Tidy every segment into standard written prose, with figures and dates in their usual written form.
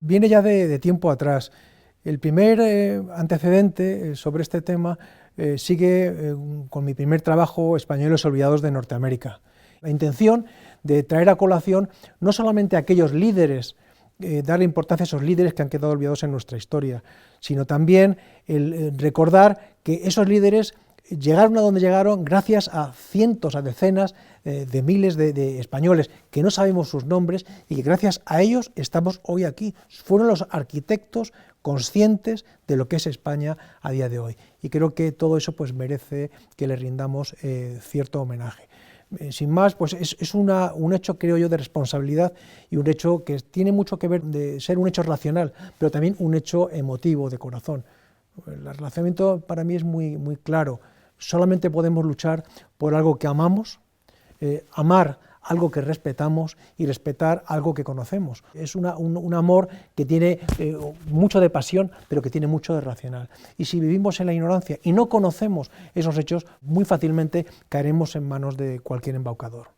Viene ya de tiempo atrás. El primer antecedente sobre este tema sigue con mi primer trabajo, Españoles olvidados de Norteamérica. La intención de traer a colación no solamente a aquellos líderes, darle importancia a esos líderes que han quedado olvidados en nuestra historia, sino también el recordar que esos líderes llegaron a donde llegaron gracias a cientos, a decenas de miles de españoles que no sabemos sus nombres y que gracias a ellos estamos hoy aquí. Fueron los arquitectos conscientes de lo que es España a día de hoy. Y creo que todo eso pues merece que le rindamos cierto homenaje. Sin más, pues es un hecho, creo yo, de responsabilidad y un hecho que tiene mucho que ver de ser un hecho racional, pero también un hecho emotivo, de corazón. El relacionamiento para mí es muy claro. Solamente podemos luchar por algo que amamos, amar algo que respetamos y respetar algo que conocemos. Es un amor que tiene mucho de pasión, pero que tiene mucho de racional. Y si vivimos en la ignorancia y no conocemos esos hechos, muy fácilmente caeremos en manos de cualquier embaucador.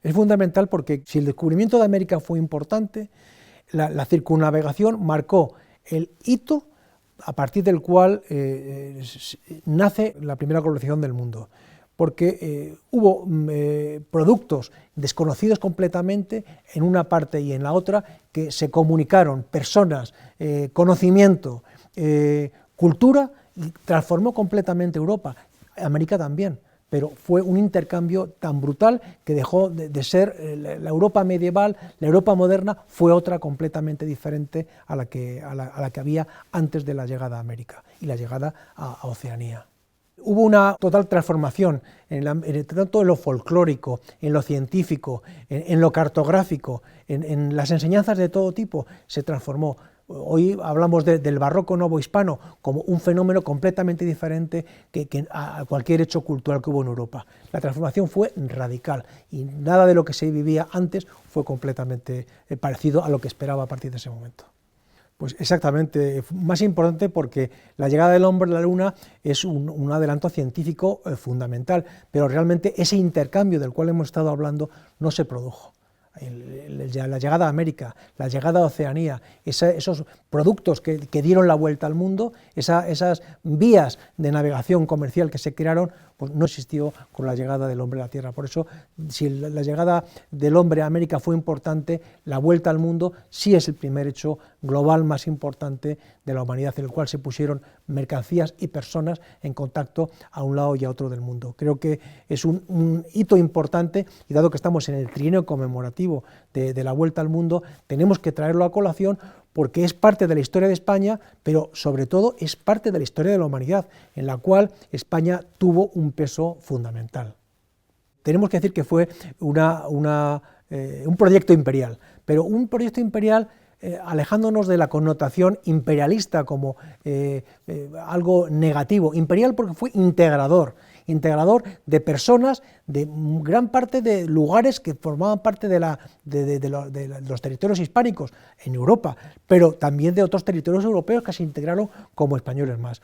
Es fundamental porque si el descubrimiento de América fue importante, la circunnavegación marcó el hito a partir del cual nace la primera globalización del mundo, porque hubo productos desconocidos completamente en una parte y en la otra, que se comunicaron, personas, conocimiento, cultura, y transformó completamente Europa, América también. Pero fue un intercambio tan brutal que dejó de ser la Europa medieval, la Europa moderna, fue otra completamente diferente a la que había antes de la llegada a América y la llegada a Oceanía. Hubo una total transformación, tanto en lo folclórico, en lo científico, en lo cartográfico, en las enseñanzas de todo tipo, se transformó. Hoy hablamos del barroco novohispano como un fenómeno completamente diferente que a cualquier hecho cultural que hubo en Europa. La transformación fue radical y nada de lo que se vivía antes fue completamente parecido a lo que esperaba a partir de ese momento. Pues exactamente, más importante porque la llegada del hombre a la Luna es un adelanto científico fundamental, pero realmente ese intercambio del cual hemos estado hablando no se produjo. La llegada a América, la llegada a Oceanía, esos productos que dieron la vuelta al mundo, esas vías de navegación comercial que se crearon, pues no existió con la llegada del hombre a la Tierra. Por eso, si la llegada del hombre a América fue importante, la vuelta al mundo sí es el primer hecho global más importante de la humanidad, en el cual se pusieron mercancías y personas en contacto a un lado y a otro del mundo. Creo que es un hito importante, y dado que estamos en el trienio conmemorativo de la vuelta al mundo, tenemos que traerlo a colación porque es parte de la historia de España, pero sobre todo es parte de la historia de la humanidad, en la cual España tuvo un peso fundamental. Tenemos que decir que fue un proyecto imperial, pero un proyecto imperial alejándonos de la connotación imperialista como algo negativo. Imperial porque fue integrador de personas, de gran parte de lugares que formaban parte de los territorios hispánicos en Europa, pero también de otros territorios europeos que se integraron como españoles más.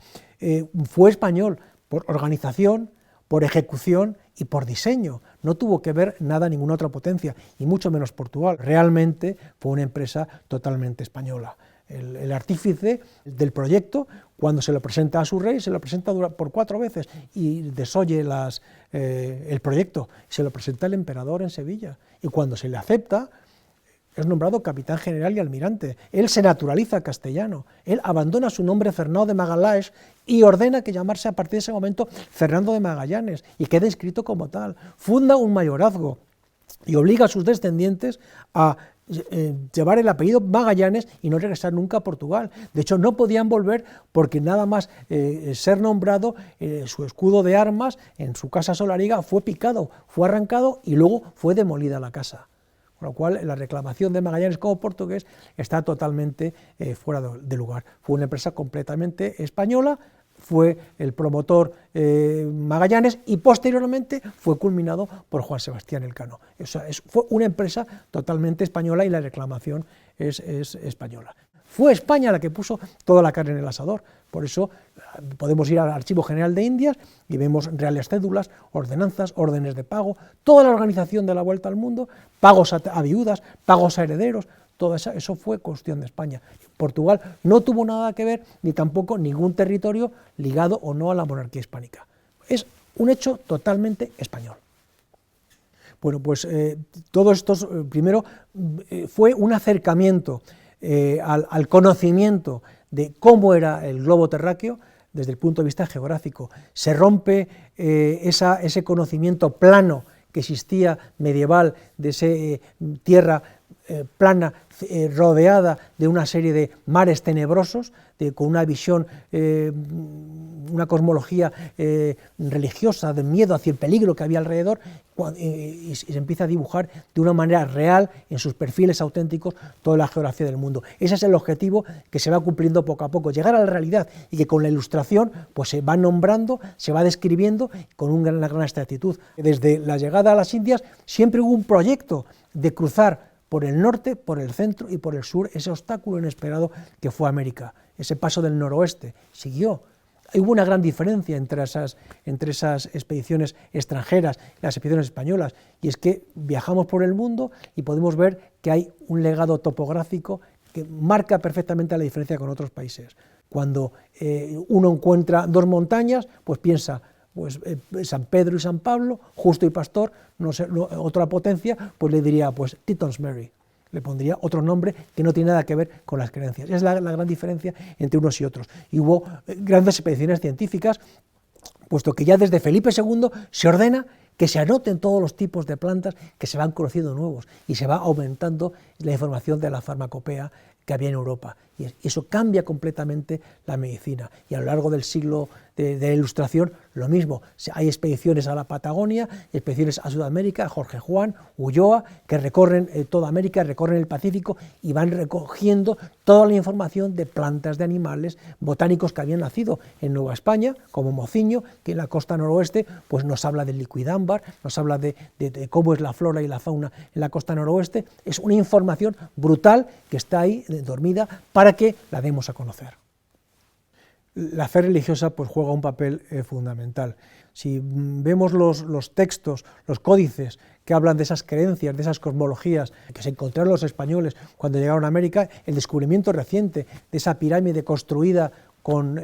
Fue español por organización, por ejecución y por diseño. No tuvo que ver nada ninguna otra potencia, y mucho menos Portugal. Realmente fue una empresa totalmente española. El artífice del proyecto, cuando se lo presenta a su rey, se lo presenta por 4 veces y desoye el proyecto. Se lo presenta el emperador en Sevilla, y cuando se le acepta, es nombrado capitán general y almirante. Él se naturaliza castellano, él abandona su nombre Fernando de Magallanes y ordena que llamarse a partir de ese momento Fernando de Magallanes, y queda inscrito como tal. Funda un mayorazgo y obliga a sus descendientes a llevar el apellido Magallanes y no regresar nunca a Portugal. De hecho, no podían volver porque nada más ser nombrado, su escudo de armas en su casa solariega fue picado, fue arrancado y luego fue demolida la casa. Con lo cual, la reclamación de Magallanes como portugués está totalmente fuera de lugar. Fue una empresa completamente española, fue el promotor Magallanes, y posteriormente fue culminado por Juan Sebastián Elcano. Fue una empresa totalmente española y la reclamación es española. Fue España la que puso toda la carne en el asador. Por eso podemos ir al Archivo General de Indias y vemos reales cédulas, ordenanzas, órdenes de pago, toda la organización de la Vuelta al Mundo, pagos a viudas, pagos a herederos, todo eso fue cuestión de España. Portugal no tuvo nada que ver, ni tampoco ningún territorio ligado o no a la monarquía hispánica. Es un hecho totalmente español. Bueno, pues todo esto, primero, fue un acercamiento al conocimiento de cómo era el globo terráqueo desde el punto de vista geográfico. Se rompe ese conocimiento plano que existía medieval, de esa tierra plana, rodeada de una serie de mares tenebrosos, con una visión, una cosmología religiosa, de miedo hacia el peligro que había alrededor, y se empieza a dibujar de una manera real, en sus perfiles auténticos, toda la geografía del mundo. Ese es el objetivo que se va cumpliendo poco a poco, llegar a la realidad, y que con la ilustración pues se va nombrando, se va describiendo con una gran exactitud. Desde la llegada a las Indias siempre hubo un proyecto de cruzar por el norte, por el centro y por el sur, ese obstáculo inesperado que fue América, ese paso del noroeste, siguió. Hubo una gran diferencia entre esas expediciones extranjeras y las expediciones españolas, y es que viajamos por el mundo y podemos ver que hay un legado topográfico que marca perfectamente la diferencia con otros países. Cuando uno encuentra dos montañas, pues piensa, pues San Pedro y San Pablo, Justo y Pastor, otra potencia, pues le diría pues Teton's Mary, le pondría otro nombre que no tiene nada que ver con las creencias. Es la gran diferencia entre unos y otros. Y hubo grandes expediciones científicas, puesto que ya desde Felipe II se ordena que se anoten todos los tipos de plantas que se van conociendo nuevos, y se va aumentando la información de la farmacopea que había en Europa, y eso cambia completamente la medicina. Y a lo largo del siglo de la Ilustración, lo mismo, hay expediciones a la Patagonia, expediciones a Sudamérica, Jorge Juan, Ulloa, que recorren toda América, recorren el Pacífico y van recogiendo toda la información de plantas, de animales, botánicos que habían nacido en Nueva España, como Mociño, que en la costa noroeste pues nos habla del liquidámbar, nos habla de cómo es la flora y la fauna en la costa noroeste. Es una información brutal que está ahí dormida para que la demos a conocer. La fe religiosa pues juega un papel fundamental. Si vemos los textos, los códices que hablan de esas creencias, de esas cosmologías que se encontraron los españoles cuando llegaron a América, el descubrimiento reciente de esa pirámide construida con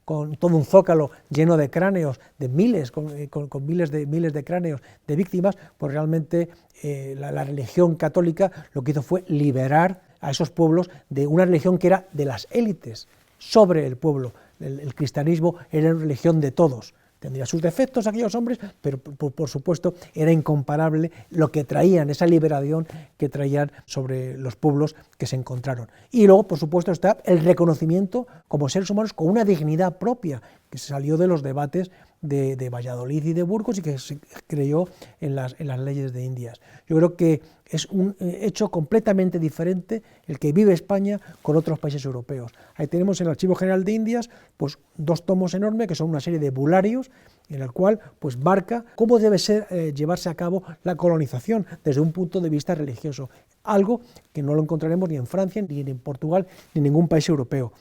todo un zócalo lleno de cráneos, de miles, con miles de cráneos de víctimas, pues realmente la religión católica lo que hizo fue liberar a esos pueblos de una religión que era de las élites sobre el pueblo. El cristianismo era una religión de todos. Tendría sus defectos aquellos hombres, pero por supuesto era incomparable lo que traían, esa liberación que traían sobre los pueblos que se encontraron. Y luego, por supuesto, está el reconocimiento como seres humanos con una dignidad propia, que se salió de los debates de Valladolid y de Burgos y que se creyó en las leyes de Indias. Yo creo que es un hecho completamente diferente el que vive España con otros países europeos. Ahí tenemos en el Archivo General de Indias pues, dos tomos enormes que son una serie de bularios en el cual pues, marca cómo debe llevarse a cabo la colonización desde un punto de vista religioso, algo que no lo encontraremos ni en Francia, ni en Portugal, ni en ningún país europeo.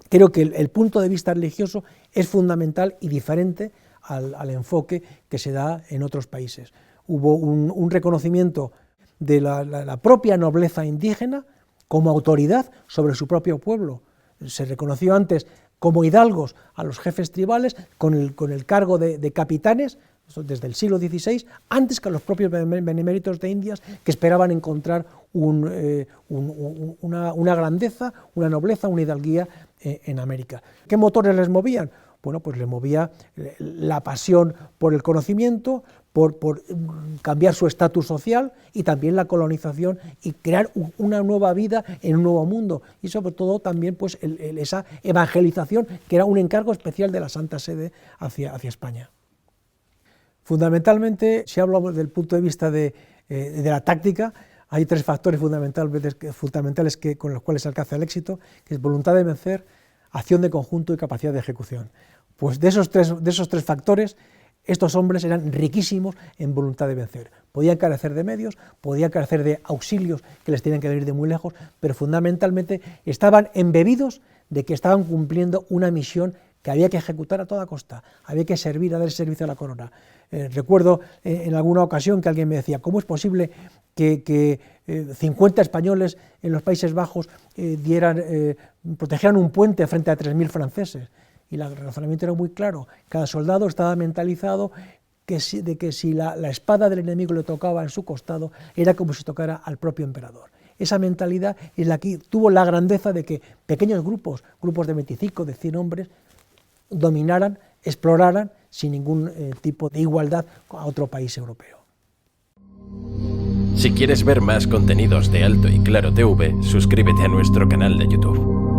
Creo que el punto de vista religioso es fundamental y diferente al enfoque que se da en otros países. Hubo un reconocimiento de la propia nobleza indígena como autoridad sobre su propio pueblo. Se reconoció antes como hidalgos a los jefes tribales con el cargo de capitanes, desde el siglo XVI, antes que a los propios beneméritos de Indias, que esperaban encontrar una grandeza, una nobleza, una hidalguía en América. ¿Qué motores les movían? Bueno, pues les movía la pasión por el conocimiento, por cambiar su estatus social y también la colonización y crear una nueva vida en un nuevo mundo. Y sobre todo también pues, esa evangelización, que era un encargo especial de la Santa Sede hacia España. Fundamentalmente, si hablamos del punto de vista de la táctica, hay tres factores fundamentales con los cuales se alcanza el éxito, que es voluntad de vencer, acción de conjunto y capacidad de ejecución. Pues de esos tres factores, Estos hombres eran riquísimos en voluntad de vencer. Podían carecer de medios, podían carecer de auxilios que les tenían que venir de muy lejos, pero fundamentalmente estaban embebidos de que estaban cumpliendo una misión que había que ejecutar a toda costa, había que servir, a dar servicio a la corona. Recuerdo en alguna ocasión que alguien me decía, ¿cómo es posible que 50 españoles en los Países Bajos protegieran un puente frente a 3.000 franceses? Y el razonamiento era muy claro, cada soldado estaba mentalizado de que si la espada del enemigo le tocaba en su costado, era como si tocara al propio emperador. Esa mentalidad es la que tuvo la grandeza de que pequeños grupos de 25, de 100 hombres, dominaran, exploraran sin ningún tipo de igualdad a otro país europeo. Si quieres ver más contenidos de Alto y Claro TV, suscríbete a nuestro canal de YouTube.